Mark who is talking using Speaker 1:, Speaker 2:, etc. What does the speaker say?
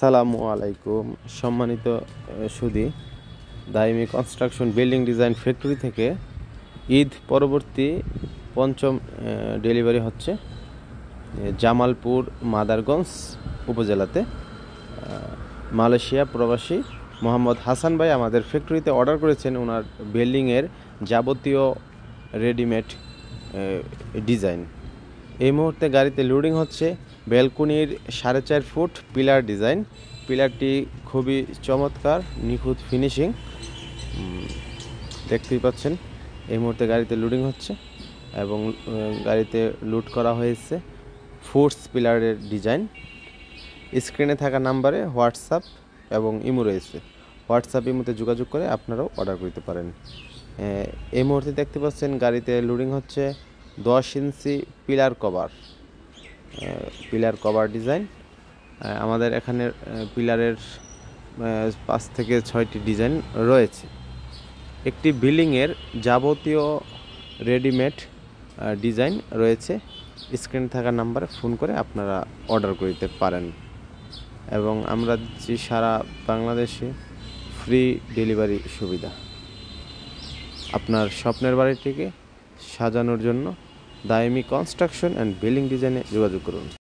Speaker 1: আসসালামু আলাইকুম সম্মানিত সুধী, দাইমি কনস্ট্রাকশন বিল্ডিং ডিজাইন ফ্যাক্টরি থেকে ঈদ পরবর্তী পঞ্চম ডেলিভারি হচ্ছে জামালপুর মাদারগঞ্জ উপজেলাতে। মালয়েশিয়া প্রবাসী মোহাম্মদ হাসান ভাই আমাদের ফ্যাক্টরিতে অর্ডার করেছেন ওনার বিল্ডিংয়ের যাবতীয় রেডিমেড ডিজাইন। এই মুহূর্তে গাড়িতে লোডিং হচ্ছে ব্যালকনির 4.5 ফুট পিলার ডিজাইন। পিলারটি খুবই চমৎকার, নিখুঁত ফিনিশিং দেখতেই পাচ্ছেন। এই মুহূর্তে গাড়িতে লোডিং হচ্ছে এবং গাড়িতে লোড করা হয়েছে ফোর্স পিলারের ডিজাইন। স্ক্রিনে থাকা নাম্বারে হোয়াটসঅ্যাপ এবং ইমো রয়েছে। হোয়াটসঅ্যাপ ইমোতে যোগাযোগ করে আপনারাও অর্ডার করতে পারেন। এই মুহূর্তে দেখতে পাচ্ছেন গাড়িতে লোডিং হচ্ছে 10 ইঞ্চি পিলার কভার ডিজাইন। আমাদের এখানে পিলারের 5 থেকে 6টি ডিজাইন রয়েছে। একটি বিল্ডিংয়ের যাবতীয় রেডিমেড ডিজাইন রয়েছে। স্ক্রিনে থাকা নাম্বারে ফোন করে আপনারা অর্ডার করতে পারেন এবং আমরা দিচ্ছি সারা বাংলাদেশে ফ্রি ডেলিভারি সুবিধা। আপনার স্বপ্নের বাড়িটিকে সাজানোর জন্য দাইমি কনস্ট্রাকশন অ্যান্ড বিল্ডিং ডিজাইনে যোগাযোগ করুন।